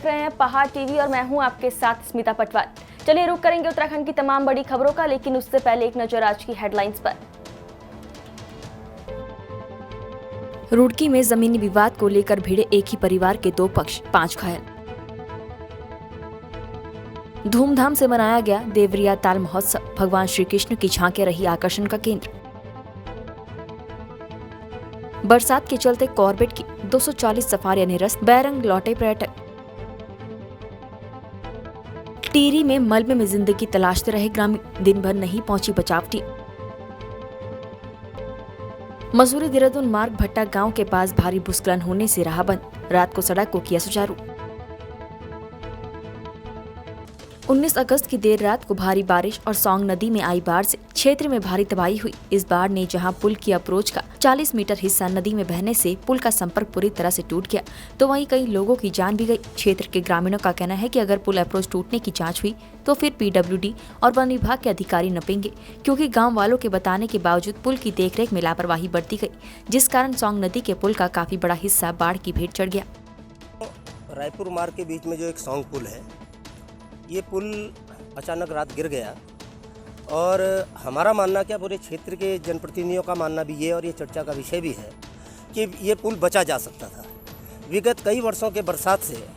देख रहे हैं पहाड़ टीवी और मैं हूं आपके साथ स्मिता पटवार। चलिए रुक करेंगे उत्तराखंड की तमाम बड़ी खबरों का, लेकिन उससे पहले एक नजर आज की हेडलाइंस पर। रुड़की में जमीनी विवाद को लेकर भिड़े एक ही परिवार के 2 पक्ष, 5 घायल। धूमधाम से मनाया गया देवरिया ताल महोत्सव, भगवान श्री कृष्ण की झांकियां रही आकर्षण का केंद्र। बरसात के चलते कॉर्बेट की 240 सफारियां निरस्त, बैरंग लौटे पर्यटक। टिहरी में मलबे में जिंदगी तलाशते रहे ग्रामीण, दिन भर नहीं पहुंची बचाव टीम। मसूरी देहरादून मार्ग भट्टा गांव के पास भारी भूस्खलन होने से रहा बंद, रात को सड़क को किया सुचारू। 19 अगस्त की देर रात को भारी बारिश और सौंग नदी में आई बाढ़ से क्षेत्र में भारी तबाही हुई। इस बाढ़ ने जहां पुल की अप्रोच का 40 मीटर हिस्सा नदी में बहने से पुल का संपर्क पूरी तरह से टूट गया, तो वहीं कई लोगों की जान भी गई। क्षेत्र के ग्रामीणों का कहना है कि अगर पुल अप्रोच टूटने की जांच हुई तो फिर PWD और वन विभाग के अधिकारी नपेंगे, क्योंकि गाँव वालों के बताने के बावजूद पुल की देखरेख में लापरवाही बरती गई, जिस कारण सौंग नदी के पुल का काफी बड़ा हिस्सा बाढ़ की भेंट चढ़ गया। रायपुर मार्ग के बीच में जो एक सौंग पुल है, ये पुल अचानक रात गिर गया और हमारा मानना क्या, पूरे क्षेत्र के जनप्रतिनिधियों का मानना भी ये और ये चर्चा का विषय भी है कि ये पुल बचा जा सकता था। विगत कई वर्षों के बरसात से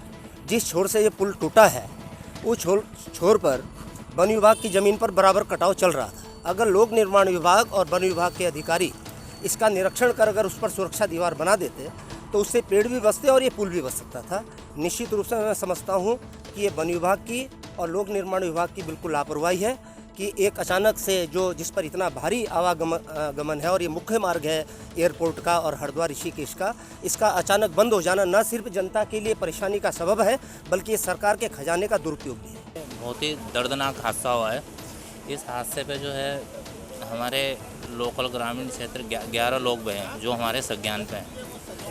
जिस छोर से ये पुल टूटा है, उस छोर पर वन विभाग की ज़मीन पर बराबर कटाव चल रहा था। अगर लोक निर्माण विभाग और वन विभाग के अधिकारी इसका निरीक्षण कर अगर उस पर सुरक्षा दीवार बना देते तो उससे पेड़ भी बचते और ये पुल भी बच सकता था। निश्चित रूप से मैं समझता हूँ कि ये वन विभाग की और लोक निर्माण विभाग की बिल्कुल लापरवाही है कि एक अचानक से जिस पर इतना भारी आवागमन है और ये मुख्य मार्ग है एयरपोर्ट का और हरिद्वार ऋषिकेश का, इसका अचानक बंद हो जाना न सिर्फ जनता के लिए परेशानी का सबब है, बल्कि ये सरकार के खजाने का दुरुपयोग भी है। बहुत ही दर्दनाक हादसा हुआ है। इस हादसे पे जो है हमारे लोकल ग्रामीण क्षेत्र 11 लोग भी हैं जो हमारे संज्ञान पे हैं,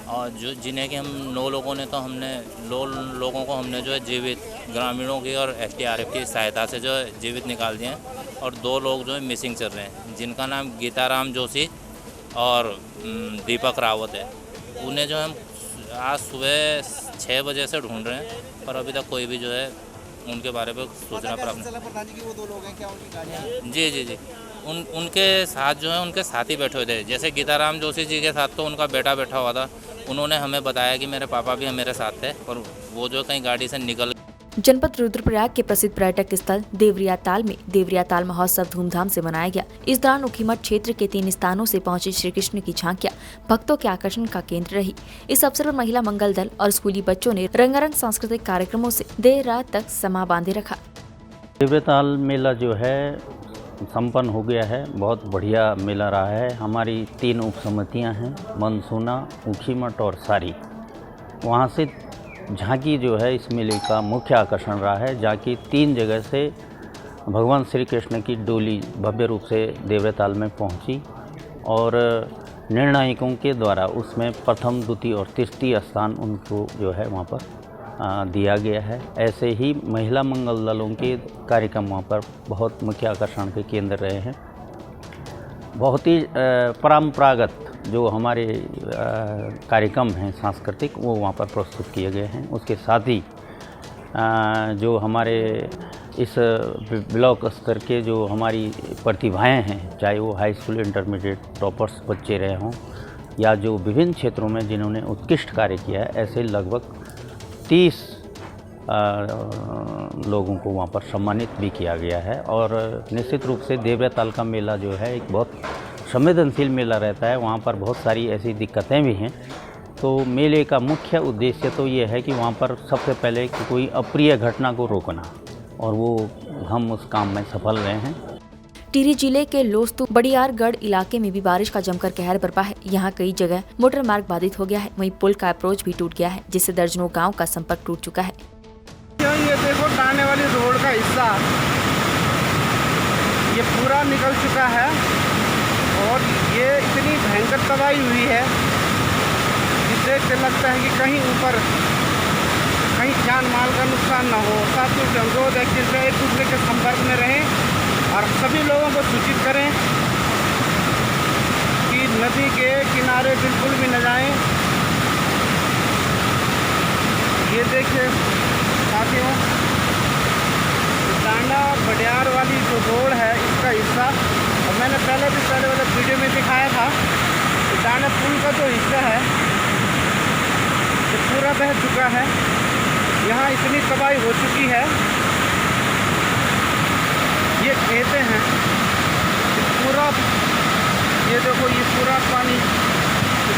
और जो जिन्हें कि हम 9 लोगों को हमने जो है जीवित, ग्रामीणों की और SDRF की सहायता से जो है जीवित निकाल दिए हैं, और 2 लोग जो है मिसिंग चल रहे हैं, जिनका नाम गीताराम जोशी और दीपक रावत है। उन्हें जो हम आज सुबह 6 बजे से ढूंढ रहे हैं, पर अभी तक कोई भी जो है उनके बारे में सूचना प्राप्त नहीं। जी उनके साथ जो है उनके साथी बैठे हुए थे। जैसे गीताराम जोशी जी के साथ तो उनका बेटा बैठा हुआ था, उन्होंने हमें बताया कि मेरे पापा भी मेरे साथ थे, और वो जो कहीं गाड़ी से निकल। जनपद रुद्रप्रयाग के प्रसिद्ध पर्यटक स्थल देवरिया ताल में देवरिया ताल महोत्सव धूमधाम से मनाया गया। इस दौरान ऊखीमठ क्षेत्र के 3 स्थानों से पहुंचे श्री कृष्ण की झांकियां भक्तों के आकर्षण का केंद्र रही। इस अवसर पर महिला मंगल दल और स्कूली बच्चों ने रंगारंग सांस्कृतिक कार्यक्रमों से देर रात तक समा बांधे रखा। देवरिया ताल मेला जो है संपन्न हो गया है। बहुत बढ़िया मेला रहा है। हमारी 3 उप समितियाँ हैं, मनसूना, ऊखीमठ और सारी। वहाँ से झांकी जो है इस मेले का मुख्य आकर्षण रहा है। झांकी 3 जगह से भगवान श्री कृष्ण की डोली भव्य रूप से देवरिया ताल में पहुंची, और निर्णायकों के द्वारा उसमें प्रथम, द्वितीय और तृतीय स्थान उनको जो है वहाँ पर दिया गया है। ऐसे ही महिला मंगल दलों के कार्यक्रम वहाँ पर बहुत मुख्य आकर्षण के केंद्र रहे हैं। बहुत ही परंपरागत जो हमारे कार्यक्रम हैं सांस्कृतिक, वो वहाँ पर प्रस्तुत किए गए हैं। उसके साथ ही जो हमारे इस ब्लॉक स्तर के जो हमारी प्रतिभाएं हैं, चाहे वो हाई स्कूल इंटरमीडिएट टॉपर्स बच्चे रहे हों या जो विभिन्न क्षेत्रों में जिन्होंने उत्कृष्ट कार्य किया है, ऐसे लगभग 30 लोगों को वहाँ पर सम्मानित भी किया गया है। और निश्चित रूप से देवरिया ताल का मेला जो है एक बहुत संवेदनशील मेला रहता है। वहाँ पर बहुत सारी ऐसी दिक्कतें भी हैं, तो मेले का मुख्य उद्देश्य तो ये है कि वहाँ पर सबसे पहले कि कोई अप्रिय घटना को रोकना, और वो हम उस काम में सफल रहे हैं। टिहरी जिले के लोस्तु बड़ियारगढ़ इलाके में भी बारिश का जमकर कहर बरपा है। यहाँ कई जगह मोटर मार्ग बाधित हो गया है, वहीं पुल का अप्रोच भी टूट गया है, जिससे दर्जनों गांव का संपर्क टूट चुका है। ये देखो, आने वाली रोड का हिस्सा ये पूरा निकल चुका है, और ये इतनी भयंकर तबाही हुई है जिससे लगता है कि कहीं ऊपर कहीं जान माल का नुकसान न हो। साथियों से अनुरोध है कि एक दूसरे के संपर्क में रहें और सभी लोगों को सूचित करें कि नदी के किनारे बिल्कुल भी न जाएं। ये देखिए रोड है इसका हिस्सा, और मैंने पहले वाले वीडियो में दिखाया था कि दाना पुल का जो हिस्सा है ये पूरा बह चुका है। यहाँ इतनी तबाही हो चुकी है, ये कहते हैं कि पूरा, ये देखो ये पूरा पानी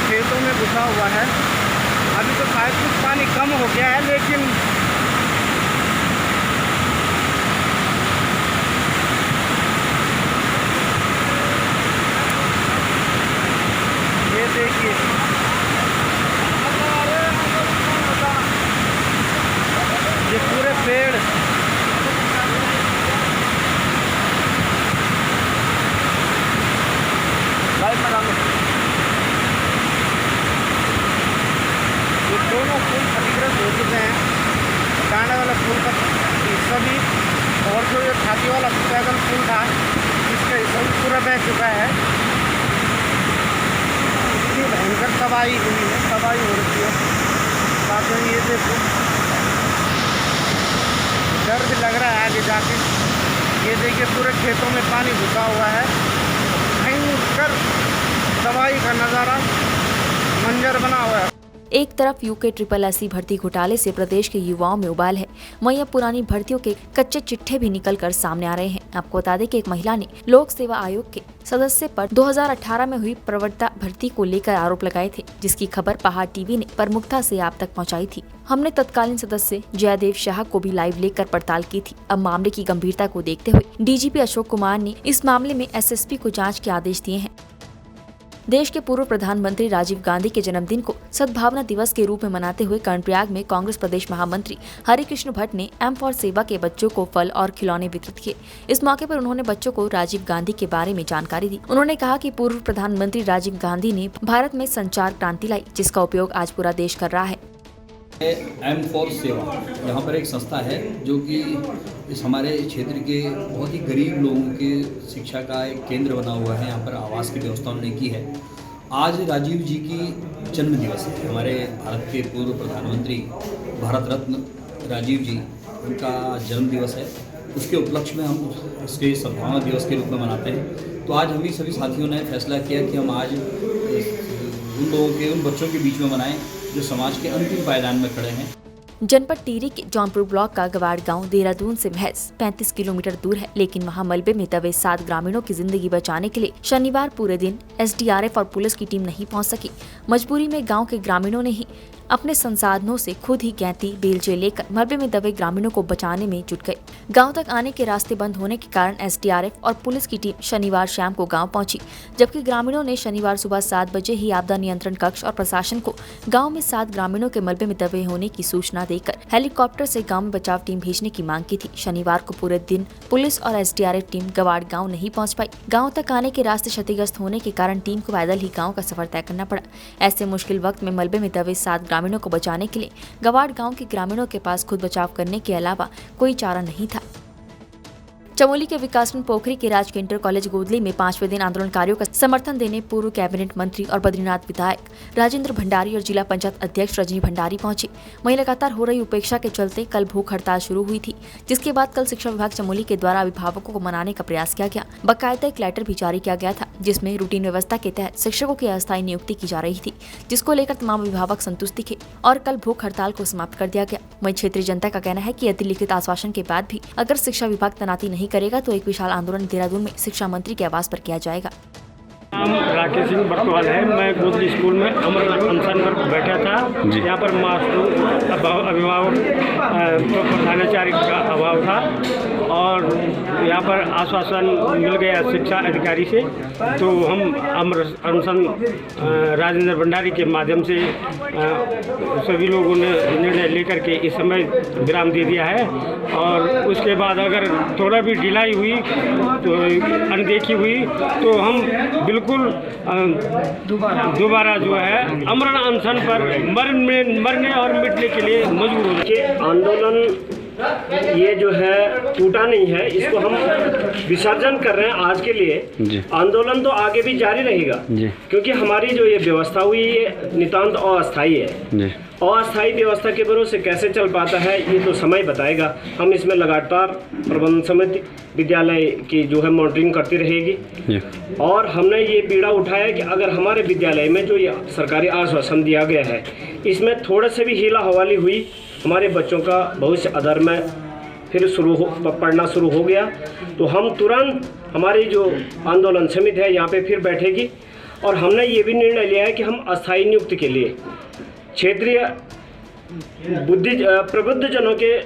खेतों में घुसा हुआ है। अभी तो शायद कुछ पानी कम हो गया है, लेकिन ये देखिए ये पूरे पेड़ ये दोनों पुल क्षतिग्रस्त हो चुके हैं। कांडा वाला पुल का हिस्सा भी, और जो ये छाती वाला पैदल पुल था इसका हिस्सा भी पूरा बह चुका है। इतनी भयंकर तबाही हुई है, तबाही हो रही है। बाकी ये देखो डर भी लग रहा है आगे जाके। ये देखिए पूरे खेतों में पानी घुसा हुआ है, भयंकर तबाही का नज़ारा मंजर बना हुआ है। एक तरफ यूके SSS भर्ती घोटाले से प्रदेश के युवाओं में उबाल है, वहीं अब पुरानी भर्तियों के कच्चे चिट्ठे भी निकलकर सामने आ रहे हैं। आपको बता दें कि एक महिला ने लोक सेवा आयोग के सदस्य पर 2018 में हुई प्रवक्ता भर्ती को लेकर आरोप लगाए थे, जिसकी खबर पहाड़ टीवी ने प्रमुखता से आप तक पहुंचाई थी। हमने तत्कालीन सदस्य जयदेव शाह को भी लाइव लेकर पड़ताल की थी। अब मामले की गंभीरता को देखते हुए DGP अशोक कुमार ने इस मामले में SSP को जाँच के आदेश दिए हैं। देश के पूर्व प्रधानमंत्री राजीव गांधी के जन्मदिन को सद्भावना दिवस के रूप में मनाते हुए कर्णप्रयाग में कांग्रेस प्रदेश महामंत्री हरिकृष्ण भट्ट ने M फॉर सेवा के बच्चों को फल और खिलौने वितरित किए। इस मौके पर उन्होंने बच्चों को राजीव गांधी के बारे में जानकारी दी। उन्होंने कहा कि पूर्व प्रधानमंत्री राजीव गांधी ने भारत में संचार क्रांति लाई, जिसका उपयोग आज पूरा देश कर रहा है। M फॉर सेवा यहाँ पर एक संस्था है जो कि इस हमारे क्षेत्र के बहुत ही गरीब लोगों के शिक्षा का एक केंद्र बना हुआ है। यहाँ पर आवास की व्यवस्था उन्होंने की है। आज राजीव जी की जन्म दिवस है। हमारे भारत के पूर्व प्रधानमंत्री भारत रत्न राजीव जी, उनका जन्म दिवस है। उसके उपलक्ष्य में हम उसके सद्भावना दिवस के रूप में मनाते हैं। तो आज हम ही सभी साथियों ने फैसला किया कि हम आज उन लोगों के, उन बच्चों के बीच में मनाएं जो समाज के अंतिम पायदान में खड़े हैं। जनपद टिहरी के जौनपुर ब्लॉक का गवाड़ गांव देहरादून से महज 35 किलोमीटर दूर है, लेकिन वहां मलबे में दबे 7 ग्रामीणों की जिंदगी बचाने के लिए शनिवार पूरे दिन SDRF और पुलिस की टीम नहीं पहुंच सकी। मजबूरी में गांव के ग्रामीणों ने ही अपने संसाधनों से खुद ही गैंती बेलचे लेकर मलबे में दबे ग्रामीणों को बचाने में जुट गए। गांव तक आने के रास्ते बंद होने के कारण SDRF और पुलिस की टीम शनिवार शाम को गांव पहुंची, जबकि ग्रामीणों ने शनिवार सुबह 7 बजे ही आपदा नियंत्रण कक्ष और प्रशासन को गांव में 7 ग्रामीणों के मलबे में दबे होने की सूचना देकर हेलीकॉप्टर से गांव में बचाव टीम भेजने की मांग की थी। शनिवार को पूरे दिन पुलिस और SDRF टीम गवाड़ गाँव नहीं पहुँच पाई। गाँव तक आने के रास्ते क्षतिग्रस्त होने के कारण टीम को पैदल ही गाँव का सफर तय करना पड़ा। ऐसे मुश्किल वक्त में मलबे में दबे 7 ग्रामीणों को बचाने के लिए गवाड़ गांव के ग्रामीणों के पास खुद बचाव करने के अलावा कोई चारा नहीं था। चमोली के विकासखंड पोखरी के राजकीय इंटर कॉलेज गोदली में 5वें दिन आंदोलनकारियों का समर्थन देने पूर्व कैबिनेट मंत्री और बद्रीनाथ विधायक राजेंद्र भंडारी और जिला पंचायत अध्यक्ष रजनी भंडारी पहुंचे। वहीं लगातार हो रही उपेक्षा के चलते कल भूख हड़ताल शुरू हुई थी, जिसके बाद कल शिक्षा विभाग चमोली के द्वारा अभिभावकों को मनाने का प्रयास किया गया। बाकायदा एक लेटर भी जारी किया गया था, जिसमें रूटीन व्यवस्था के तहत शिक्षकों की अस्थायी नियुक्ति की जा रही थी, जिसको लेकर तमाम अभिभावक संतुष्ट दिखे और कल भूख हड़ताल को समाप्त कर दिया गया। वहीं क्षेत्रीय जनता का कहना है कि यदि लिखित आश्वासन के बाद भी अगर शिक्षा विभाग तैनाती नहीं करेगा तो एक विशाल आंदोलन देहरादून में शिक्षा मंत्री के आवास पर किया जाएगा। नाम राकेश सिंह बटवाल है। मैं गोदली स्कूल में अमर अनशन पर बैठा था। यहाँ पर मास्टर अभिभावक प्रधानाचार्य का अभाव था और यहाँ पर आश्वासन मिल गया शिक्षा अधिकारी से, तो हम अमर अनशन राजेंद्र भंडारी के माध्यम से सभी लोगों ने निर्णय लेकर के इस समय विराम दे दिया है। और उसके बाद अगर थोड़ा भी ढिलाई हुई तो अनदेखी हुई तो हम बिल्कुल दोबारा जो है अमरण अनशन पर मरने और मिटने के लिए मजबूर हो जाए। आंदोलन ये जो है टूटा नहीं है, इसको हम विसर्जन कर रहे हैं आज के लिए। जी। आंदोलन तो आगे भी जारी रहेगा जी। क्योंकि हमारी जो ये व्यवस्था हुई ये नितांत अस्थायी है। जी। अस्थायी व्यवस्था के भरोसे कैसे चल पाता है ये तो समय बताएगा। हम इसमें लगातार प्रबंधन समिति विद्यालय की जो है मॉनिटरिंग करती रहेगी। जी। और हमने ये बीड़ा उठाया कि अगर हमारे विद्यालय में जो ये सरकारी आश्वासन दिया गया है इसमें थोड़े से भी हीला हवाली हुई, हमारे बच्चों का भविष्य अधर में फिर पढ़ना शुरू हो गया, तो हम तुरंत हमारी जो आंदोलन समिति है यहाँ पे फिर बैठेगी। और हमने ये भी निर्णय लिया है कि हम अस्थायी नियुक्ति के लिए क्षेत्रीय प्रबुद्ध जनों के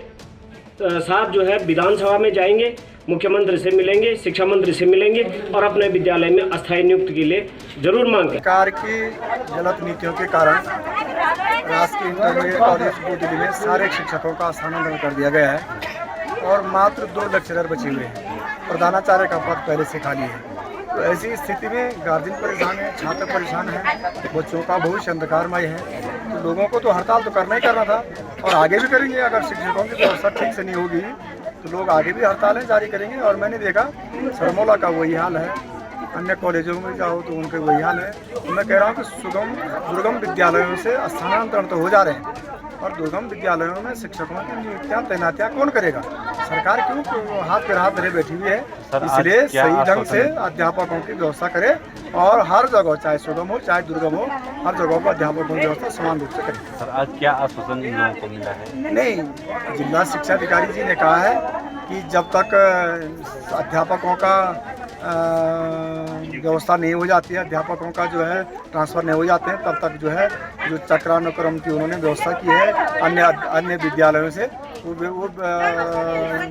साथ जो है विधानसभा में जाएंगे, मुख्यमंत्री से मिलेंगे, शिक्षा मंत्री से मिलेंगे और अपने विद्यालय में अस्थायी नियुक्ति के लिए जरूर मांग करें। सरकार की गलत नीतियों के कारण राजकीय इंटरमीडिएट कॉलेज दिल्ली में सारे शिक्षकों का स्थानांतरण कर दिया गया है और मात्र 2 लेक्चरर बचे हुए हैं। प्रधानाचार्य का पद पहले से खाली है। तो ऐसी स्थिति में गार्जियन परेशान है, छात्र परेशान है, बच्चों का भविष्य अंधकारमय है। तो लोगों को तो हड़ताल तो करना ही करना था और आगे भी करेंगे। अगर शिक्षकों की व्यवस्था ठीक से नहीं होगी तो लोग आगे भी हड़तालें जारी करेंगे। और मैंने देखा सरमौला का वही हाल है, अन्य कॉलेजों में जाओ तो उनके वही हाल है। तो मैं कह रहा हूँ कि दुर्गम विद्यालयों से स्थानांतरण तो हो जा रहे हैं और दुर्गम विद्यालयों में शिक्षकों की नियुक्तियाँ तैनातियाँ कौन करेगा? सरकार क्यों हाथ पे हाथ धरे बैठी हुई है? इसलिए सही ढंग से अध्यापकों की व्यवस्था करे और हर जगह, चाहे सुगम हो चाहे दुर्गम हो, हर जगह पर अध्यापकों की व्यवस्था समान रूप से करे। सर आज क्या आश्वासन इन लोगों को मिला है? नहीं, जिला शिक्षा अधिकारी जी ने कहा है कि जब तक अध्यापकों का व्यवस्था नहीं हो जाती है, अध्यापकों का जो है ट्रांसफ़र नहीं हो जाते हैं, तब तक जो है जो चक्रानुक्रम की उन्होंने व्यवस्था की है अन्य विद्यालयों से वो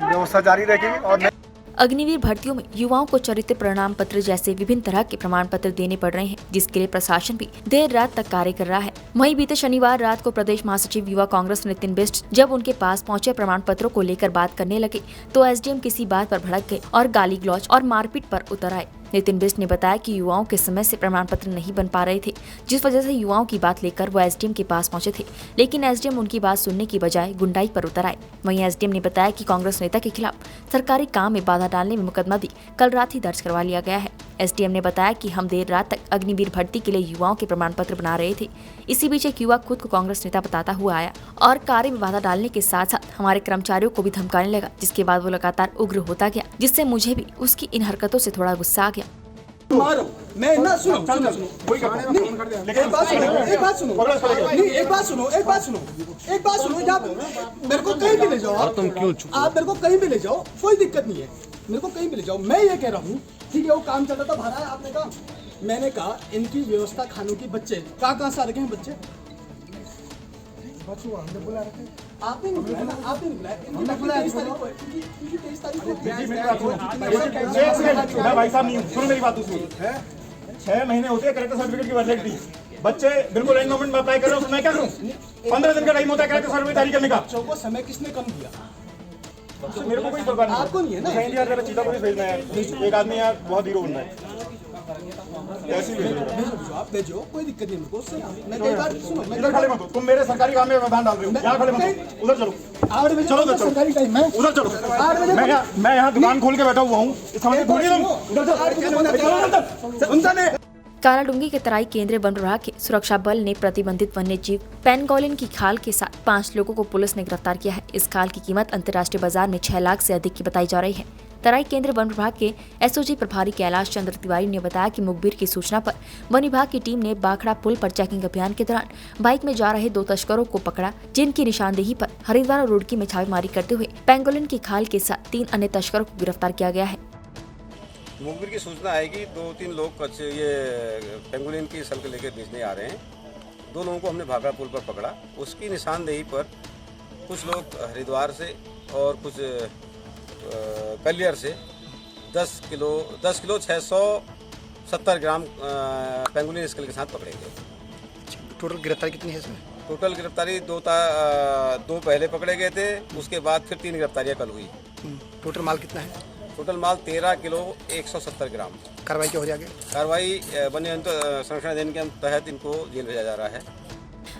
व्यवस्था जारी रहेगी। और अग्निवीर भर्तियों में युवाओं को चरित्र प्रमाण पत्र जैसे विभिन्न तरह के प्रमाण पत्र देने पड़ रहे हैं, जिसके लिए प्रशासन भी देर रात तक कार्य कर रहा है। वहीं बीते शनिवार रात को प्रदेश महासचिव युवा कांग्रेस नितिन बिष्ट जब उनके पास पहुंचे प्रमाण पत्रों को लेकर बात करने लगे तो एसडीएम किसी बात पर भड़क गए और गाली गलौज और मारपीट पर उतर आए। नितिन बिष्ट ने बताया कि युवाओं के समय से प्रमाण पत्र नहीं बन पा रहे थे, जिस वजह से युवाओं की बात लेकर वो एसडीएम के पास पहुंचे थे, लेकिन एसडीएम उनकी बात सुनने की बजाय गुंडाई पर उतर आए। वहीं एसडीएम ने बताया कि कांग्रेस नेता के खिलाफ सरकारी काम में बाधा डालने में मुकदमा भी कल रात ही दर्ज करवा लिया गया है। एसडीएम ने बताया कि हम देर रात तक अग्निवीर भर्ती के लिए युवाओं के प्रमाण पत्र बना रहे थे। इसी बीच एक युवा खुद को कांग्रेस नेता बताता हुआ आया और कार्य में बाधा डालने के साथ साथ हमारे कर्मचारियों को भी धमकाने लगा, जिसके बाद वो लगातार उग्र होता गया, जिससे मुझे भी उसकी इन हरकतों से थोड़ा गुस्सा आ गया। मारो मैं ना सुनो एक बात सुनो आप मेरे को कहीं भी ले जाओ, आप मेरे को कहीं भी ले जाओ, कोई दिक्कत नहीं है, मेरे को कहीं भी ले जाओ। मैं ये कह रहा हूँ ठीक है वो काम चल रहा था, भरा है आपने कहा, मैंने कहा इनकी व्यवस्था खानों की बच्चे कहाँ से आ रखे हैं बच्चे, हमने बुला रखे आपने नहीं बुलाया ना, आपने नहीं बुलाया। भाई साहब सुनो मेरी बात, उसमें 6 महीने होते हैं कलेक्टर सर्टिफिकेट की वैलिडिटी, बच्चे बिल्कुल एनरोलमेंट में अप्लाई कर रहे हो, मैं क्या करूं? 15 दिन का टाइम होता है कलेक्टर सर्टिफिकेट जारी करने का। को समय किसने कम किया? मेरे को कोई सरकार नहीं, आपको नहीं है ना। यार चीता पुलिस भेजना है, एक आदमी यार बहुत हीरो बन रहा है, ऐसे ही आप भेजो, कोई दिक्कत नहीं मेरे को। मैं कई बार सुनो, मैं इधर खड़े मत हो, तुम मेरे सरकारी काम में बाधा डाल रहे हो, यहाँ खड़े मत हो, उधर चलो, 8 बजे चलो, सरकारी टाइम है, उधर चलो, 8 बजे मैं यहाँ दुकान खोल के बैठा हुआ हूँ, समझ तुम उधर कालाडूंगी के तराई केंद्रीय वन विभाग के सुरक्षा बल ने प्रतिबंधित वन्य जीव पेंगोलिन की खाल के साथ 5 लोगों को पुलिस ने गिरफ्तार किया है। इस खाल की कीमत अंतर्राष्ट्रीय बाजार में 6 लाख से अधिक की बताई जा रही है। तराई केंद्रीय वन विभाग के एसओजी प्रभारी कैलाश चंद्र तिवारी ने बताया कि मुखबिर की सूचना पर वन विभाग की टीम ने बाखड़ा पुल पर चेकिंग अभियान के दौरान बाइक में जा रहे 2 तस्करों को पकड़ा, जिनकी निशानदेही पर हरिद्वार और रुड़की में छापेमारी करते हुए पेंगोलिन की खाल के साथ 3 अन्य तस्करों को गिरफ्तार किया गया है। मुखबिर की सूचना है कि 2-3 लोग ये पेंगोलिन की सल के लेकर बेचने आ रहे हैं। 2 लोगों को हमने भाखड़ा पुल पर पकड़ा। उसकी निशानदेही पर कुछ लोग हरिद्वार से और कुछ कलियर से 10 किलो 670 ग्राम पेंगोलिन स्केल के साथ पकड़े गए। टोटल गिरफ्तारी कितनी है इसमें? टोटल गिरफ्तारी 2 पहले पकड़े गए थे, उसके बाद फिर 3 गिरफ्तारियाँ कल हुई। टोटल माल कितना है? टोटल माल 13 किलो 170 ग्राम। कार्रवाई क्या हो जाएगी? कार्रवाई वन्य जंतु संरक्षण अधिनियम के तहत इनको जेल भेजा जा रहा है।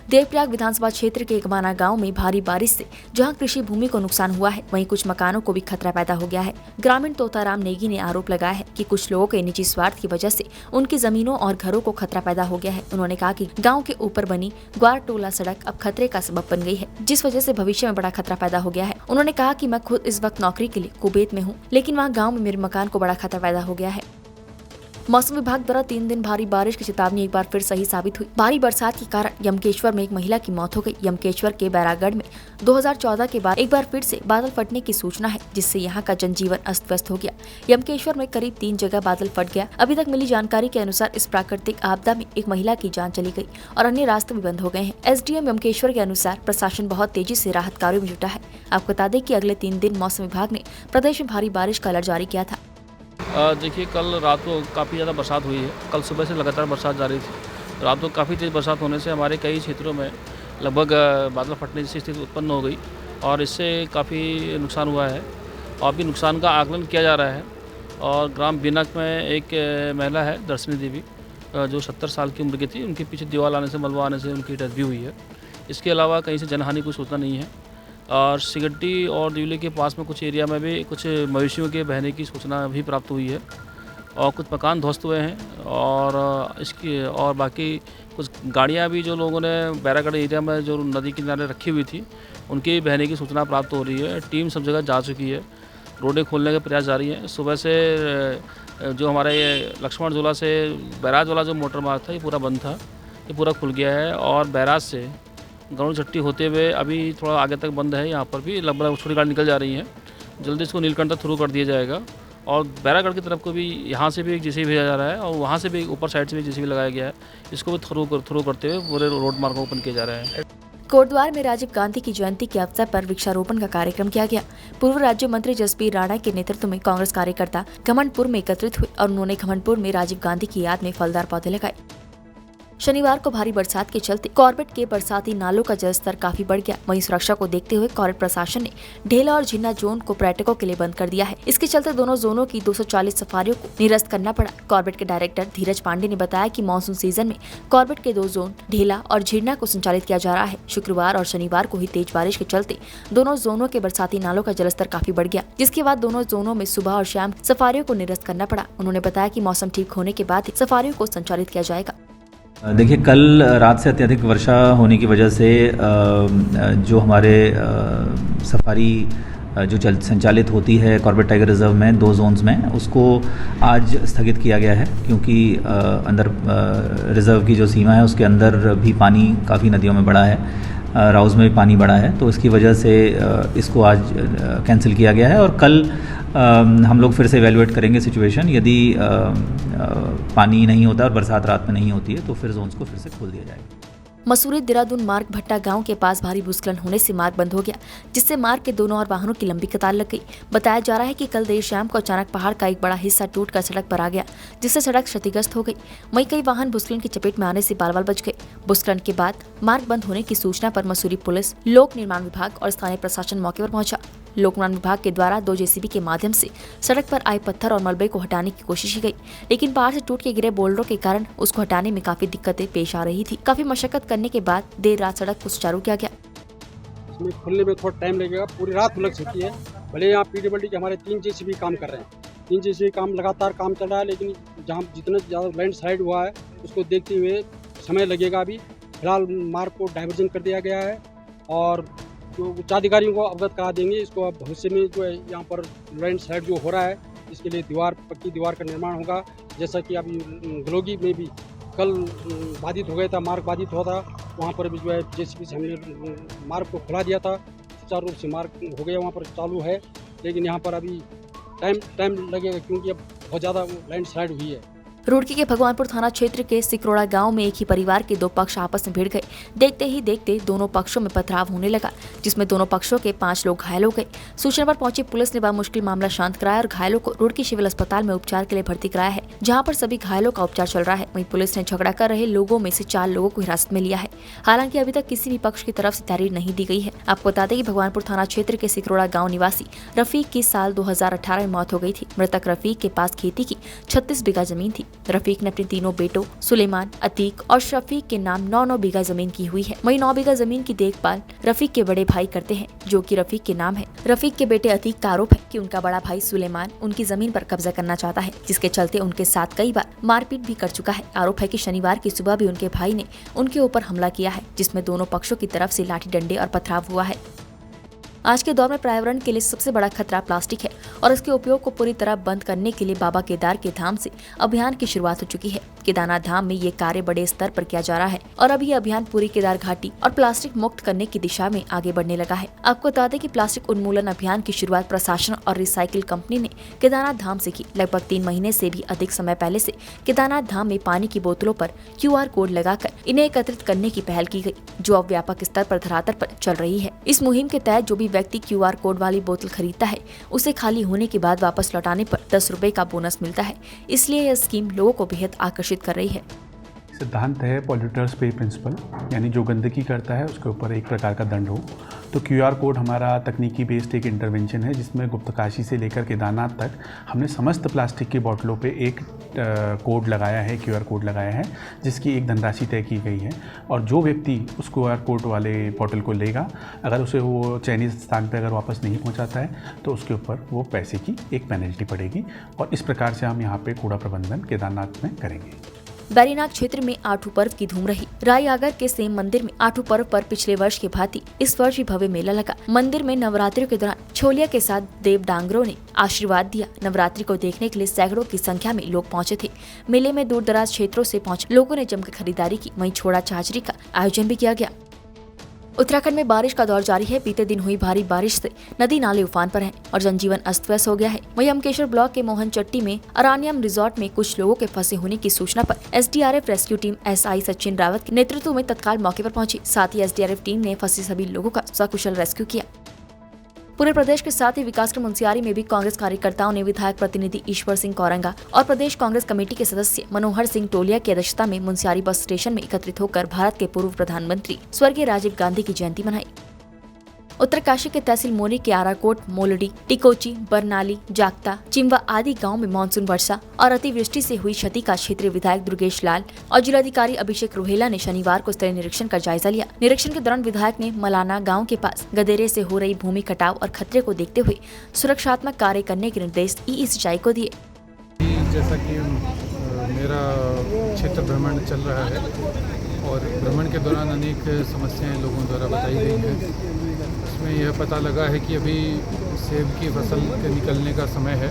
देवप्रयाग विधानसभा क्षेत्र के एकमाना गांव में भारी बारिश से जहां कृषि भूमि को नुकसान हुआ है, वहीं कुछ मकानों को भी खतरा पैदा हो गया है। ग्रामीण तोताराम नेगी ने आरोप लगाया है कि कुछ लोगों के निजी स्वार्थ की वजह से उनकी जमीनों और घरों को खतरा पैदा हो गया है। उन्होंने कहा कि गाँव के ऊपर बनी ग्वार टोला सड़क अब खतरे का सबब बन गई है, जिस वजह से भविष्य में बड़ा खतरा पैदा हो गया है। उन्होंने कहा कि मैं खुद इस वक्त नौकरी के लिए कुवैत में हूँ, लेकिन वहाँ गाँव में मेरे मकान को बड़ा खतरा पैदा हो गया है। मौसम विभाग द्वारा 3 दिन भारी बारिश की चेतावनी एक बार फिर सही साबित हुई। भारी बरसात के कारण यमकेश्वर में एक महिला की मौत हो गई। यमकेश्वर के बैरागढ़ में 2014 के बाद एक बार फिर से बादल फटने की सूचना है, जिससे यहाँ का जनजीवन अस्त व्यस्त हो गया। यमकेश्वर में करीब 3 जगह बादल फट गया। अभी तक मिली जानकारी के अनुसार इस प्राकृतिक आपदा में एक महिला की जान चली गई और अन्य रास्ते भी बंद हो गए हैं। SDM यमकेश्वर के अनुसार प्रशासन बहुत तेजी से राहत कार्यों में जुटा है। आपको बता दें कि अगले 3 दिन मौसम विभाग ने प्रदेश में भारी बारिश का अलर्ट जारी किया था। देखिए, कल रात को काफ़ी ज़्यादा बरसात हुई है। कल सुबह से लगातार बरसात जारी थी। रात को काफ़ी तेज़ बरसात होने से हमारे कई क्षेत्रों में लगभग बादल फटने जैसी स्थिति उत्पन्न हो गई और इससे काफ़ी नुकसान हुआ है और भी नुकसान का आकलन किया जा रहा है। और ग्राम बिनक में एक महिला है, दर्शनी देवी, जो 70 साल की उम्र की थी। उनके पीछे दीवार आने से, मलबा आने से उनकी डेथ भी हुई है। इसके अलावा कहीं से जनहानि की सूचना नहीं है। और सिगड्डी और दिवली के पास में कुछ एरिया में भी कुछ मवेशियों के बहने की सूचना भी प्राप्त हुई है और कुछ मकान ध्वस्त हुए हैं। और बाकी कुछ गाड़ियां भी जो लोगों ने बैरागढ़ एरिया में जो नदी किनारे रखी हुई थी, उनके बहने की सूचना प्राप्त हो रही है। टीम सब जगह जा चुकी है। रोडें खोलने के प्रयास जारी हैं। सुबह से जो हमारे ये लक्ष्मण झूला से बैराज वाला जो मोटर मार्ग था, ये पूरा बंद था, ये पूरा खुल गया है। और बैराज से गरुड़ चट्टी होते हुए अभी थोड़ा आगे तक बंद है। यहाँ पर भी लगभग छोटी गाड़ी निकल जा रही है। जल्दी इसको नीलकंठ तक थ्रू कर दिया जाएगा। और बैरागढ़ की तरफ को भी यहाँ से भी एक JCB भेजा जा रहा है और वहाँ से भी ऊपर साइड से भी JCB लगाया गया है। इसको भी थ्रू करते हुए पूरे रोड मार्ग ओपन किए जा रहे हैं। कोटद्वार में राजीव गांधी की जयंती के अवसर पर वृक्षारोपण का कार्यक्रम किया गया। पूर्व राज्य मंत्री जसबीर राणा के नेतृत्व में कांग्रेस कार्यकर्ता घमंडपुर में एकत्रित हुए और उन्होंने घमंडपुर में राजीव गांधी की याद में फलदार पौधे लगाए। शनिवार को भारी बरसात के चलते कॉर्बेट के बरसाती नालों का जलस्तर काफी बढ़ गया। वहीं सुरक्षा को देखते हुए कॉर्बेट प्रशासन ने ढेला और झिन्ना जोन को पर्यटकों के लिए बंद कर दिया है। इसके चलते दोनों जोनों की 240 सफारियों को निरस्त करना पड़ा। कॉर्बेट के डायरेक्टर धीरज पांडे ने बताया कि मानसून सीजन में कॉर्बेट के 2 जोन ढेला और झिन्ना को संचालित किया जा रहा है। शुक्रवार और शनिवार को हुई तेज बारिश के चलते दोनों जोनों के बरसाती नालों का जलस्तर काफी बढ़ गया, जिसके बाद दोनों जोनों में सुबह और शाम सफारियों को निरस्त करना पड़ा। उन्होंने बताया कि मौसम ठीक होने के बाद सफारियों को संचालित किया जाएगा। देखिए, कल रात से अत्यधिक वर्षा होने की वजह से जो हमारे सफारी जो संचालित होती है कॉर्बेट टाइगर रिजर्व में 2 जोन्स में, उसको आज स्थगित किया गया है क्योंकि अंदर रिजर्व की जो सीमा है उसके अंदर भी पानी काफ़ी नदियों में बढ़ा है, राउज़ में भी पानी बढ़ा है। तो इसकी वजह से इसको आज कैंसिल किया गया है और कल हम लोग फिर से इवैल्यूएट करेंगे सिचुएशन। यदि पानी नहीं होता और बरसात रात में नहीं होती है तो फिर जोन्स को फिर से खोल दिया जाएगा। मसूरी देहरादून मार्ग भट्टा गांव के पास भारी भूस्खलन होने से मार्ग बंद हो गया, जिससे मार्ग के दोनों ओर वाहनों की लंबी कतार लग गई। बताया जा रहा है कि कल देर शाम को अचानक पहाड़ का एक बड़ा हिस्सा टूटकर सड़क पर आ गया, जिससे सड़क क्षतिग्रस्त हो गई। वहीं कई वाहन भूस्खलन की चपेट में आने से बाल बाल बच गए। भूस्खलन के बाद मार्ग बंद होने की सूचना पर मसूरी पुलिस, लोक निर्माण विभाग और स्थानीय प्रशासन मौके पर पहुंचा। लोक निर्माण विभाग के द्वारा 2 JCB के माध्यम से सड़क पर आए पत्थर और मलबे को हटाने की कोशिश की गई, लेकिन पहाड़ से टूट के गिरे बोल्डरों के कारण उसको हटाने में काफी दिक्कतें पेश आ रही थी। काफी मशक्कत करने के बाद देर रात सड़क को सुचारू किया गया। इसमें खुलने में थोड़ा टाइम लगेगा, पूरी रात लग सकती है। भले यहाँ PWD के हमारे 3 JCB काम कर रहे हैं, 3 JCB काम लगातार काम चल रहा है, लेकिन जहाँ जितना ज़्यादा लैंडस्लाइड हुआ है उसको देखते हुए समय लगेगा। अभी फिलहाल मार्ग को डाइवर्जन कर दिया गया है और जो उच्चाधिकारियों को अवगत करा देंगे। इसको अब भविष्य में जो है यहाँ पर लैंडस्लाइड जो हो रहा है इसके लिए पक्की दीवार का निर्माण होगा। जैसा कि अभी गलोगी में भी कल बाधित हो गया था, मार्ग बाधित हुआ था, वहाँ पर भी जो है JCB से हमने मार्ग को खुला दिया था, सुचारू रूप से मार्ग हो गया, वहाँ पर चालू है। लेकिन यहाँ पर अभी टाइम लगेगा क्योंकि अब बहुत ज़्यादा लैंडस्लाइड हुई है। रुड़की के भगवानपुर थाना क्षेत्र के सिकरोड़ा गांव में एक ही परिवार के 2 पक्ष आपस में भिड़ गए। देखते ही देखते दोनों पक्षों में पथराव होने लगा, जिसमें दोनों पक्षों के 5 लोग घायल हो गए। सूचना पर पहुंची पुलिस ने मुश्किल मामला शांत कराया और घायलों को रुड़की सिविल अस्पताल में उपचार के लिए भर्ती कराया है, जहां पर सभी घायलों का उपचार चल रहा है। वहीं पुलिस ने झगड़ा कर रहे लोगों में से 4 लोगों को हिरासत में लिया है। हालांकि अभी तक किसी भी पक्ष की तरफ से तहरीर नहीं दी गई है। आपको बता दें कि भगवानपुर थाना क्षेत्र के सिकरोड़ा गाँव निवासी रफीक की साल 2018 में मौत हो गई थी। मृतक रफीक के पास खेती की 36 बीघा जमीन थी। रफीक ने अपने तीनों बेटों सुलेमान, अतीक और शफीक के नाम 9-9 बीघा जमीन की हुई है। वहीं 9 बीघा जमीन की देखभाल रफीक के बड़े भाई करते हैं, जो कि रफीक के नाम है। रफीक के बेटे अतीक का आरोप है कि उनका बड़ा भाई सुलेमान उनकी जमीन पर कब्जा करना चाहता है, जिसके चलते उनके साथ कई बार मारपीट भी कर चुका है। आरोप है कि शनिवार की सुबह भी उनके भाई ने उनके ऊपर हमला किया है, जिसमें दोनों पक्षों की तरफ से लाठी डंडे और पथराव हुआ है। आज के दौर में पर्यावरण के लिए सबसे बड़ा खतरा प्लास्टिक है और इसके उपयोग को पूरी तरह बंद करने के लिए बाबा केदार के धाम से अभियान की शुरुआत हो चुकी है। केदारनाथ धाम में ये कार्य बड़े स्तर पर किया जा रहा है और अब ये अभियान पूरी केदार घाटी और प्लास्टिक मुक्त करने की दिशा में आगे बढ़ने लगा है। आपको बता दें कि प्लास्टिक उन्मूलन अभियान की शुरुआत प्रशासन और रिसाइकिल कंपनी ने केदारनाथ धाम से की। लगभग 3 महीने से भी अधिक समय पहले से केदारनाथ धाम में पानी की बोतलों पर QR कोड लगाकर इन्हें एकत्रित करने की पहल की गई, जो अब व्यापक स्तर पर धरातल पर चल रही है। इस मुहिम के तहत जो भी व्यक्ति QR कोड वाली बोतल खरीदता है, उसे खाली होने के बाद वापस लौटाने पर 10 रुपए का बोनस मिलता है। इसलिए यह स्कीम लोगों को बेहद आकर्षित कर रही है। सिद्धांत है पॉल्यूटर्स पे प्रिंसिपल, यानी जो गंदगी करता है उसके ऊपर एक प्रकार का दंड हो। तो QR कोड हमारा तकनीकी बेस्ड एक इंटरवेंशन है, जिसमें गुप्तकाशी से लेकर केदारनाथ तक हमने समस्त प्लास्टिक की बोतलों पे एक कोड लगाया है, QR कोड लगाया है, जिसकी एक धनराशि तय की गई है। और जो व्यक्ति उस QR कोड वाले बोतल को लेगा, अगर उसे वो चयनित स्थान पे अगर वापस नहीं पहुंचाता है तो उसके ऊपर वो पैसे की एक पेनल्टी पड़ेगी। और इस प्रकार से हम यहाँ पे कूड़ा प्रबंधन केदारनाथ में करेंगे। बैरीनाथ क्षेत्र में आठू पर्व की धूम रही। रायआगर के सेम मंदिर में आठू पर्व पर पिछले वर्ष के भांति इस वर्ष भी भव्य मेला लगा। मंदिर में नवरात्रियों के दौरान छोलिया के साथ देव डांगरों ने आशीर्वाद दिया। नवरात्रि को देखने के लिए सैकड़ों की संख्या में लोग पहुंचे थे। मेले में दूर दराज क्षेत्रों से पहुंचे लोगों ने जमकर खरीदारी की। वहीं छोड़ा छाछरी का आयोजन भी किया गया। उत्तराखंड में बारिश का दौर जारी है। बीते दिन हुई भारी बारिश से नदी नाले उफान पर हैं और जनजीवन अस्त व्यस्त हो गया है। वहीं अमकेश्वर ब्लॉक के मोहनचट्टी में अरानियम रिजॉर्ट में कुछ लोगों के फंसे होने की सूचना पर SDRF rescue team SI Sachin Rawat के नेतृत्व में तत्काल मौके पर पहुंची। साथ ही SDRF टीम ने फंसे सभी लोगों का सकुशल रेस्क्यू किया। पूरे प्रदेश के साथ ही विकासखंड मुनस्यारी में भी कांग्रेस कार्यकर्ताओं ने विधायक प्रतिनिधि ईश्वर सिंह कौरंगा और प्रदेश कांग्रेस कमेटी के सदस्य मनोहर सिंह टोलिया की अध्यक्षता में मुनस्यारी बस स्टेशन में एकत्रित होकर भारत के पूर्व प्रधानमंत्री स्वर्गीय राजीव गांधी की जयंती मनाई। उत्तरकाशी के तहसील मोरी के आराकोट, मोलडी, टिकोची, बरनाली, जागता, चिम्वा आदि गांव में मानसून वर्षा और अतिवृष्टि से हुई क्षति का क्षेत्रीय विधायक दुर्गेश लाल और जिलाधिकारी अभिषेक रोहेला ने शनिवार को स्तरीय निरीक्षण का जायजा लिया। निरीक्षण के दौरान विधायक ने मलाना गांव के पास गदेरे से हो रही भूमि कटाव और खतरे को देखते हुए सुरक्षात्मक कार्य करने के निर्देश EE सिंचाई को दिए। जैसा कि मेरा क्षेत्र भ्रमण चल रहा है और भ्रमण के दौरान अनेक समस्याएं लोगों द्वारा बताई गई हैं। इसमें यह पता लगा है कि अभी सेब की फसल के निकलने का समय है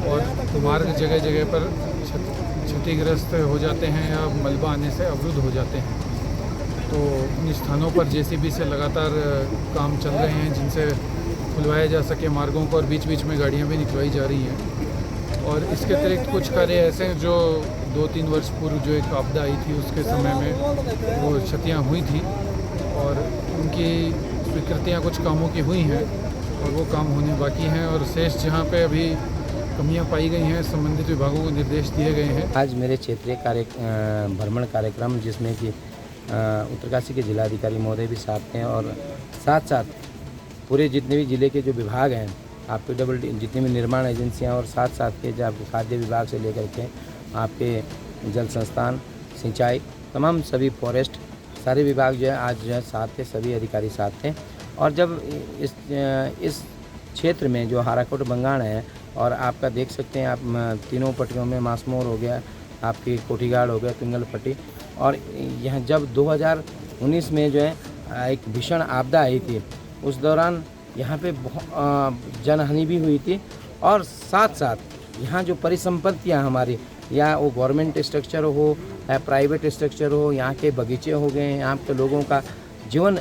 और मार्ग जगह जगह पर क्षतिग्रस्त हो जाते हैं या मलबा आने से अवरुद्ध हो जाते हैं। तो इन स्थानों पर JCB से लगातार काम चल रहे हैं, जिनसे खुलवाया जा सके मार्गों को, और बीच बीच में गाड़ियाँ भी निकलवाई जा रही हैं। और इसके अतिरिक्त कुछ कार्य ऐसे हैं जो 2-3 वर्ष पूर्व जो एक आपदा आई थी उसके समय में वो क्षतियाँ हुई थी और उनकी स्वीकृतियाँ कुछ कामों की हुई हैं और वो काम होने बाकी हैं। और शेष जहाँ पे अभी कमियाँ पाई गई हैं, संबंधित विभागों को निर्देश दिए गए हैं। आज मेरे क्षेत्रीय भ्रमण कार्यक्रम, जिसमें कि उत्तरकाशी के जिलाधिकारी महोदय भी साथ हैं और साथ साथ पूरे जितने भी जिले के जो विभाग हैं, आप PWD जितनी भी निर्माण एजेंसियाँ और साथ साथ के जो आपके खाद्य विभाग से लेकर के आपके जल संस्थान, सिंचाई, तमाम सभी फॉरेस्ट, सारे विभाग जो है आज जो है साथ थे, सभी अधिकारी साथ थे। और जब इस क्षेत्र में जो हाराकोट बंगाण है और आपका देख सकते हैं आप तीनों पट्टियों में मासमोर हो गया, आपकी कोठीगाड़ हो गया, पिंगल पट्टी, और यहाँ जब 2019 में जो है एक भीषण आपदा आई थी, उस दौरान यहाँ पे बहुत जनहानि भी हुई थी। और साथ साथ यहाँ जो परिसंपत्तियाँ हमारी, या वो गवर्नमेंट स्ट्रक्चर हो या प्राइवेट स्ट्रक्चर हो, यहाँ के बगीचे हो गए, यहाँ के लोगों का जीवन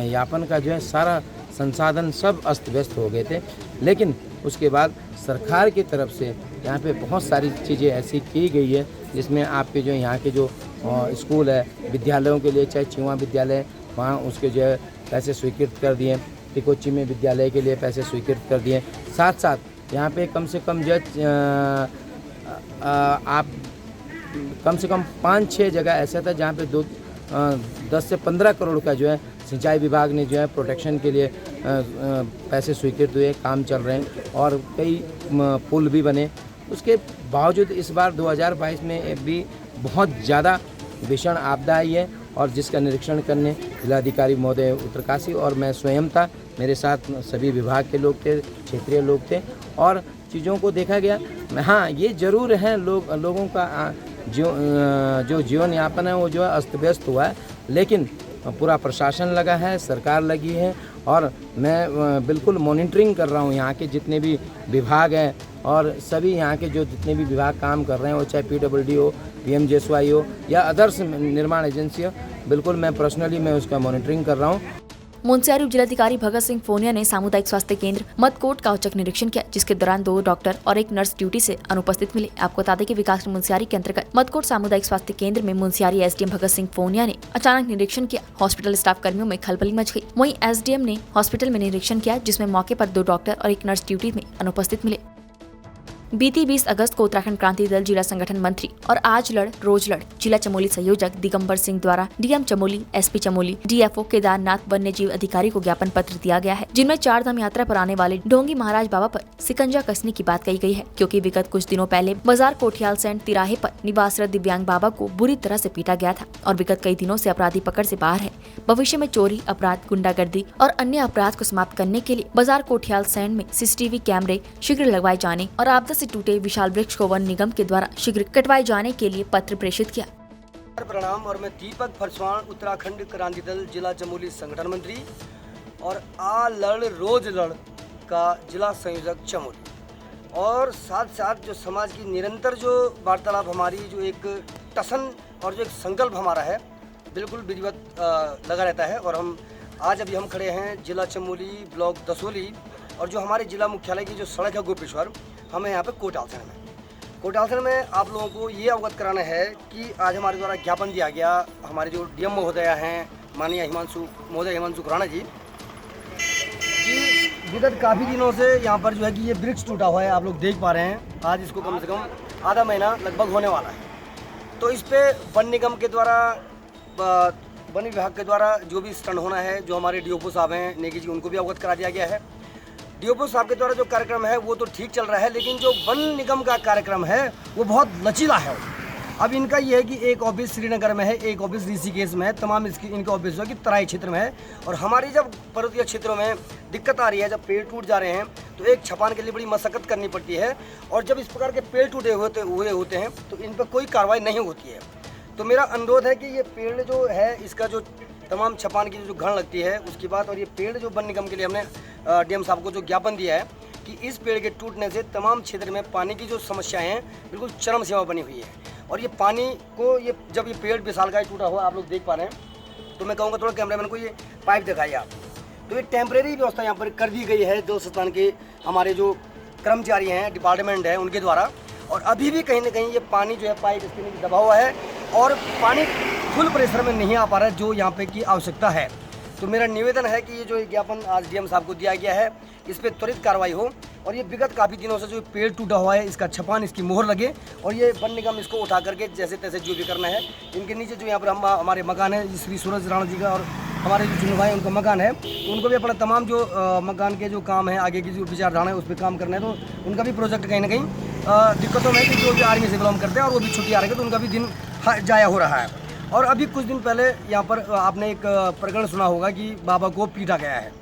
यापन का जो है सारा संसाधन सब अस्त व्यस्त हो गए थे। लेकिन उसके बाद सरकार की तरफ से यहाँ पे बहुत सारी चीज़ें ऐसी की गई है, जिसमें आपके जो यहाँ के जो स्कूल है, विद्यालयों के लिए, चाहे चिवा विद्यालय, वहाँ उसके जो है पैसे स्वीकृत कर दिए, टिकोची में विद्यालय के लिए पैसे स्वीकृत कर दिए। साथ साथ यहाँ पे कम से कम जो आप कम से कम 5-6 जगह ऐसा था जहाँ पे 10 से 15 करोड़ का जो है सिंचाई विभाग ने जो है प्रोटेक्शन के लिए पैसे स्वीकृत हुए, काम चल रहे हैं और कई पुल भी बने। उसके बावजूद इस बार 2022 में भी बहुत ज़्यादा भीषण आपदा आई है और जिसका निरीक्षण करने जिलाधिकारी महोदय उत्तरकाशी और मैं स्वयं था, मेरे साथ सभी विभाग के लोग थे, क्षेत्रीय लोग थे और चीज़ों को देखा गया। हाँ, ये ज़रूर है लोगों का जो जीवन यापन है वो जो है अस्त व्यस्त हुआ है, लेकिन पूरा प्रशासन लगा है, सरकार लगी है और मैं बिल्कुल मॉनिटरिंग कर रहा हूँ यहाँ के जितने भी विभाग हैं और सभी यहाँ के जो जितने भी विभाग काम कर रहे हैं, वो चाहे PWD हो, PMJSY हो या अदर्स निर्माण एजेंसी हो, बिल्कुल मैं पर्सनली उसका मॉनिटरिंग कर रहा हूँ। मुंसियारी जिलाधिकारी भगत सिंह फोनिया ने सामुदायिक स्वास्थ्य केंद्र मदकोट का औचक निरीक्षण किया, जिसके दौरान 2 डॉक्टर और 1 नर्स ड्यूटी से अनुपस्थित मिले। आपको बता दें कि विकास मुंसियारी के अंतर्गत मदकोट सामुदायिक स्वास्थ्य केंद्र में मुंसियारी SDM भगत सिंह फोनिया ने अचानक निरीक्षण किया। हॉस्पिटल स्टाफ कर्मियों में खलबली मच गई। वहीं SDM ने हॉस्पिटल में निरीक्षण किया, जिसमें मौके पर 2 डॉक्टर और 1 नर्स ड्यूटी में अनुपस्थित मिले। बीती 20 अगस्त को उत्तराखंड क्रांति दल जिला संगठन मंत्री और आज लड़ रोज लड़ जिला चमोली संयोजक दिगंबर सिंह द्वारा DM Chamoli, SP Chamoli, DFO Kedarnath वन्य जीव अधिकारी को ज्ञापन पत्र दिया गया है, जिनमें 4 धाम यात्रा पर आने वाले ढोंगी महाराज बाबा पर शिकंजा कसने की बात कही गई है, क्योंकि विगत कुछ दिनों पहले बाजार कोठियाल सैंड तिराहे पर निवासरत दिव्यांग बाबा को बुरी तरह से पीटा गया था और विगत कई दिनों से अपराधी पकड़ से बाहर है। भविष्य में चोरी, अपराध, गुंडागर्दी और अन्य अपराध को समाप्त करने के लिए बाजार कोठियाल सैंड में CCTV कैमरे शीघ्र लगवाए जाने और आपदा से टूटे विशाल वृक्ष को वन निगम के द्वारा शीघ्र कटवाए जाने के लिए पत्र प्रेषित किया। प्रणाम और मैं दीपक फरसवान, उत्तराखंड क्रांति दल जिला चमोली संगठन मंत्री और आ लड़ रोज लड़ का जिला संयोजक चमोली और साथ साथ जो समाज की निरंतर जो वार्तालाप हमारी जो एक टसन और जो एक संकल्प हमारा है बिल्कुल विधिवत लगा रहता है। और हम आज अभी हम खड़े हैं जिला चमोली ब्लॉक दसोली और जो हमारे जिला मुख्यालय की जो सड़क है गोपेश्वर, हमें यहाँ पे कोटालसन में आप लोगों को ये अवगत कराना है कि आज हमारे द्वारा ज्ञापन दिया गया हमारे जो DM महोदय हैं माननीय हिमांशु खुराना जी कि विगत काफ़ी दिनों से यहाँ पर जो है कि ये वृक्ष टूटा हुआ है, आप लोग देख पा रहे हैं। आज इसको कम से कम आधा महीना लगभग होने वाला है। तो इस पे वन निगम के द्वारा, वन विभाग के द्वारा जो भी स्टंट होना है, जो हमारे DOPO साहब हैं नेगी जी, उनको भी अवगत करा दिया गया है। DOPO साहब के द्वारा जो कार्यक्रम है वो तो ठीक चल रहा है, लेकिन जो वन निगम का कार्यक्रम है वो बहुत लचीला है। अब इनका ये है कि एक ऑफिस श्रीनगर में है, एक ऑफिस ऋषिकेश में है, तमाम इनके ऑफिस जो कि तराई क्षेत्र में है। और हमारी जब पर्वतीय क्षेत्रों में दिक्कत आ रही है, जब पेड़ टूट जा रहे हैं तो एक छपान के लिए बड़ी मशक्कत करनी पड़ती है और जब इस प्रकार के पेड़ टूटे हुए होते हैं तो इन पर कोई कार्रवाई नहीं होती है। तो मेरा अनुरोध है कि ये पेड़ जो है इसका जो तमाम छपान की जो घण लगती है उसकी बात, और ये पेड़ जो वन निगम के लिए हमने DM साहब को जो ज्ञापन दिया है कि इस पेड़ के टूटने से तमाम क्षेत्र में पानी की जो समस्याएं हैं बिल्कुल चरम सीमा बनी हुई है। और ये पानी को ये जब ये पेड़ विशालकाय टूटा हुआ आप लोग देख पा रहे हैं, तो मैं कहूँगा थोड़ा कैमरामैन को ये पाइप दिखाइए आप। तो ये टेम्परेरी व्यवस्था यहाँ पर कर दी गई है जो संस्थान के हमारे जो कर्मचारी हैं, डिपार्टमेंट है उनके द्वारा। और अभी भी कहीं ना कहीं ये पानी जो है पाइप इसके नीचे दबा हुआ है और पानी फुल प्रेशर में नहीं आ पा रहा है जो यहाँ पे की आवश्यकता है। तो मेरा निवेदन है कि ये जो ज्ञापन आज DM साहब को दिया गया है इस पर त्वरित कार्रवाई हो और ये विगत काफ़ी दिनों से जो पेड़ टूटा हुआ है इसका छपान, इसकी मोहर लगे और ये वन निगम इसको उठा करके जैसे तैसे जो भी करना है। इनके नीचे जो यहाँ पर हमारे मकान है श्री सूरज राणा जी का और हमारे जो चुनू भाई उनका मकान है, तो उनको भी अपना तमाम जो मकान के जो काम है, आगे की जो विचारधारा है उस पर काम करना है। तो उनका भी प्रोजेक्ट कहीं ना कहीं दिक्कतों में कि जो भी आर्मी से बिलोंग करते हैं और वो भी छुट्टी आ रहे हैं तो उनका भी दिन जाया हो रहा है। और अभी कुछ दिन पहले यहाँ पर आपने एक प्रकरण सुना होगा कि बाबा को पीटा गया है,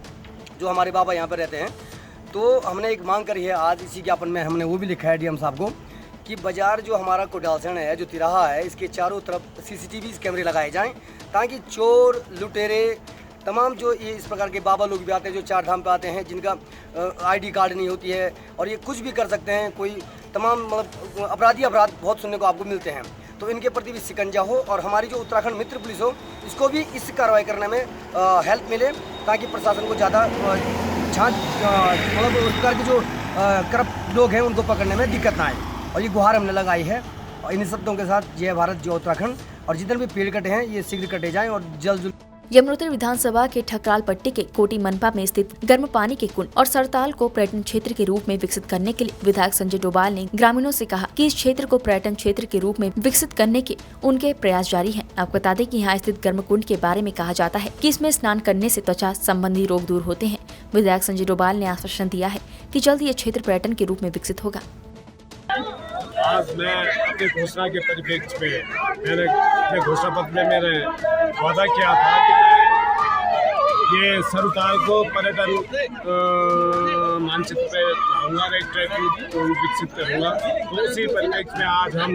जो हमारे बाबा यहाँ पर रहते हैं। तो हमने एक मांग करी है आज इसी ज्ञापन में, हमने वो भी लिखा है DM साहब को कि बाजार जो हमारा कोटालसन है, जो तिराहा है, इसके चारों तरफ CCTV कैमरे लगाए जाएं ताकि चोर, लुटेरे, तमाम जो ये इस प्रकार के बाबा लोग भी आते हैं जो 4 धाम पे आते हैं, जिनका ID कार्ड नहीं होती है और ये कुछ भी कर सकते हैं, कोई तमाम मतलब अपराध बहुत सुनने को आपको मिलते हैं। तो इनके प्रति भी शिकंजा हो और हमारी जो उत्तराखंड मित्र पुलिस हो इसको भी इस कार्रवाई करने में हेल्प मिले ताकि प्रशासन को ज़्यादा छाछ मतलब उस प्रकार के जो करप्ट लोग हैं उनको पकड़ने में दिक्कत ना आए। और ये गुहार हमने लगाई है और इन शब्दों के साथ जय भारत, जय उत्तराखंड। और जितने भी पेड़ कटे हैं ये शीघ्र कटे जाएँ और जल्द यमुनोत्री विधानसभा के ठकराल पट्टी के कोटी मनपा में स्थित गर्म पानी के कुंड और सरताल को पर्यटन क्षेत्र के रूप में विकसित करने के लिए विधायक संजय डोभाल ने ग्रामीणों से कहा कि इस क्षेत्र को पर्यटन क्षेत्र के रूप में विकसित करने के उनके प्रयास जारी हैं। आपको बता दें कि यहाँ स्थित गर्म कुंड के बारे में कहा जाता है कि इसमें स्नान करने से त्वचा संबंधी रोग दूर होते हैं। विधायक संजय डोभाल ने आश्वासन दिया है कि जल्द ये क्षेत्र पर्यटन के रूप में विकसित होगा। आज मैं अपनी घोषणा के परिप्रेक्ष्य में मैंने अपने घोषणा पत्र में मैंने वादा किया था कि ये सरुताल को पर्यटन मानचित्र पे लाऊंगा, एक ट्रैक विकसित करूँगा। तो उसी परिप्रेक्ष्य में आज हम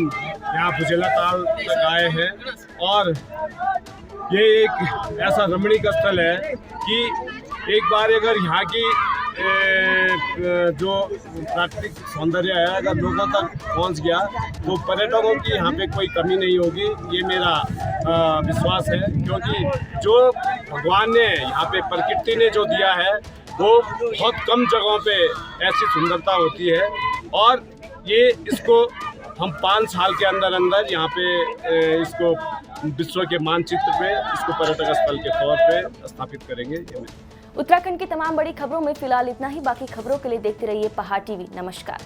यहाँ भुजेला ताल तक आए हैं और ये एक ऐसा रमणीक स्थल है कि एक बार अगर यहाँ की जो प्राकृतिक सौंदर्य है अगर लोगों तक पहुँच गया तो पर्यटकों की यहाँ पे कोई कमी नहीं होगी, ये मेरा विश्वास है। क्योंकि जो भगवान ने यहाँ पे प्रकृति ने जो दिया है वो बहुत कम जगहों पे ऐसी सुंदरता होती है और ये इसको हम 5 साल के अंदर अंदर यहाँ पे इसको विश्व के मानचित्र पे इसको पर्यटक स्थल के तौर पे स्थापित करेंगे। उत्तराखंड की तमाम बड़ी खबरों में फिलहाल इतना ही। बाकी खबरों के लिए देखते रहिए पहाड़ टीवी। नमस्कार।